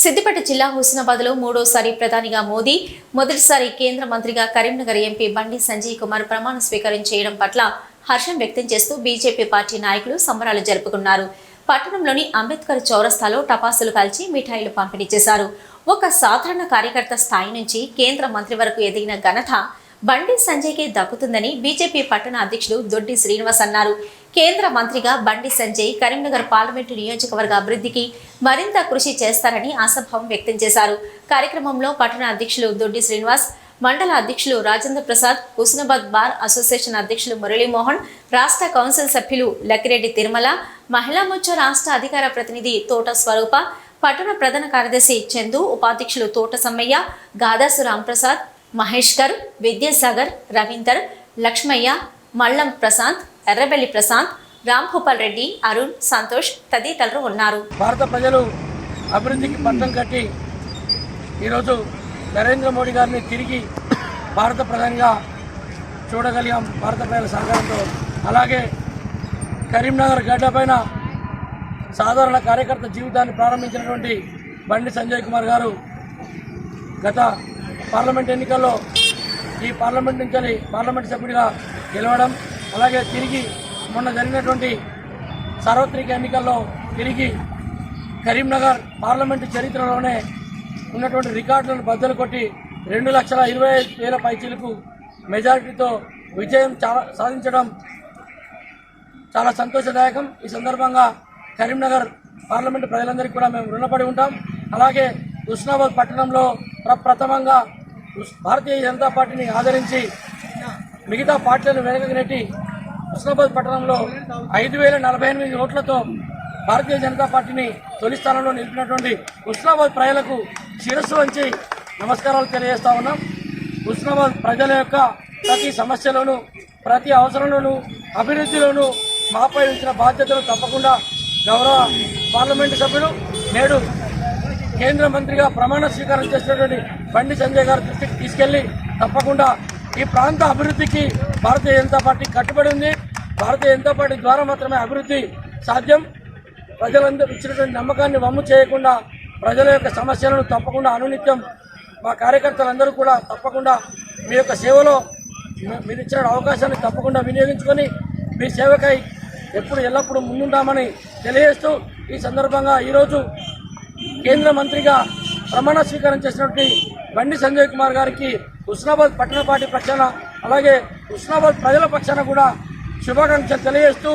సిద్దిపేట జిల్లా హుస్నాబాద్లో మూడోసారి ప్రధానిగా మోదీ, మొదటిసారి కేంద్ర మంత్రిగా కరీంనగర్ ఎంపీ బండి సంజయ్ కుమార్ ప్రమాణ స్వీకారం చేయడం పట్ల హర్షం వ్యక్తం చేస్తూ బీజేపీ పార్టీ నాయకులు సంబరాలు జరుపుకున్నారు. పట్టణంలోని అంబేద్కర్ చౌరస్తాలో టపాసులు కాల్చి మిఠాయిలు పంపిణీ చేశారు. ఒక సాధారణ కార్యకర్త స్థాయి నుంచి కేంద్ర మంత్రి వరకు ఎదిగిన ఘనత బండి సంజయ్కే దక్కుతుందని బీజేపీ పట్టణ అధ్యక్షుడు దొడ్డి శ్రీనివాస్ అన్నారు. కేంద్ర మంత్రిగా బండి సంజయ్ కరీంనగర్ పార్లమెంటు నియోజకవర్గ అభివృద్ధికి మరింత కృషి చేస్తారని ఆశాభావం వ్యక్తం చేశారు. కార్యక్రమంలో పట్టణ అధ్యక్షులు దొడ్డి శ్రీనివాస్, మండల అధ్యక్షులు రాజేంద్ర ప్రసాద్, హుస్నాబాద్ బార్ అసోసియేషన్ అధ్యక్షులు మురళీమోహన్, రాష్ట్ర కౌన్సిల్ సభ్యులు లక్కిరెడ్డి తిరుమల, మహిళా మోర్చా రాష్ట్ర అధికార ప్రతినిధి తోట స్వరూప, పట్టణ ప్రధాన కార్యదర్శి చందు, ఉపాధ్యక్షులు తోట సమ్మయ్య, గాదాసు రాంప్రసాద్, మహేష్కర్, విద్యాసాగర్, రవీందర్, లక్ష్మయ్య, మల్లం ప్రశాంత్, ఎర్రబెల్లి ప్రశాంత్, రాంభూపాల్ రెడ్డి, అరుణ్, సంతోష్ తదితరులు ఉన్నారు. భారత ప్రజలు అభివృద్ధికి పట్టం కట్టి ఈరోజు నరేంద్ర మోడీ గారిని తిరిగి భారత ప్రధానిగా చూడగలిగాం భారత ప్రజల సహకారంతో. అలాగే కరీంనగర్ గడ్డపైన సాధారణ కార్యకర్త జీవితాన్ని ప్రారంభించినటువంటి బండి సంజయ్ కుమార్ గారు గత పార్లమెంట్ ఎన్నికల్లో ఈ పార్లమెంట్ నుంచి పార్లమెంట్ సభ్యుడిగా గెలవడం, అలాగే తిరిగి మొన్న జరిగినటువంటి సార్వత్రిక ఎన్నికల్లో తిరిగి కరీంనగర్ పార్లమెంటు చరిత్రలోనే ఉన్నటువంటి రికార్డులను బద్దలు కొట్టి 2,25,000 పైచీలకు మెజారిటీతో విజయం సాధించడం చాలా సంతోషదాయకం. ఈ సందర్భంగా కరీంనగర్ పార్లమెంటు ప్రజలందరికీ కూడా మేము రుణపడి ఉంటాం. అలాగే హుస్నాబాద్ పట్టణంలో ప్రప్రథమంగా భారతీయ జనతా పార్టీని ఆదరించి మిగతా పార్టీలను వెనకకు నెట్టి హుస్నాబాద్ పట్టణంలో 5,048 ఓట్లతో భారతీయ జనతా పార్టీని తొలి స్థానంలో నిలిపినటువంటి హుస్నాబాద్ ప్రజలకు శిరస్సు వంచి నమస్కారాలు తెలియజేస్తా ఉన్నాం. హుస్నాబాద్ ప్రజల యొక్క ప్రతి సమస్యలోనూ, ప్రతి అవసరంలోనూ, అభివృద్ధిలోనూ మాపై ఉంచిన బాధ్యతలు తప్పకుండా గౌరవ పార్లమెంటు సభ్యులు నేడు కేంద్ర మంత్రిగా ప్రమాణ స్వీకారం చేసినటువంటి బండి సంజయ్ గారి దృష్టికి తీసుకెళ్లి తప్పకుండా ఈ ప్రాంత అభివృద్ధికి భారతీయ జనతా పార్టీ కట్టుబడి ఉంది. భారతీయ జనతా పార్టీ ద్వారా మాత్రమే అభివృద్ధి సాధ్యం. ప్రజలందరూ ఇచ్చినటువంటి నమ్మకాన్ని వమ్ము చేయకుండా ప్రజల యొక్క సమస్యలను తప్పకుండా అనునిత్యం మా కార్యకర్తలందరూ కూడా తప్పకుండా మీ యొక్క సేవలో మీరు ఇచ్చిన అవకాశాన్ని తప్పకుండా వినియోగించుకొని మీ సేవకై ఎప్పుడు ఎల్లప్పుడూ ముందుంటామని తెలియజేస్తూ ఈ సందర్భంగా ఈరోజు కేంద్ర మంత్రిగా ప్రమాణ స్వీకారం చేసినటువంటి బండి సంజయ్ కుమార్ గారికి హుస్నాబాద్ పట్టణ పార్టీ పక్షాన అలాగే హుస్నాబాద్ ప్రజల పక్షాన కూడా శుభాకాంక్షలు తెలియజేస్తూ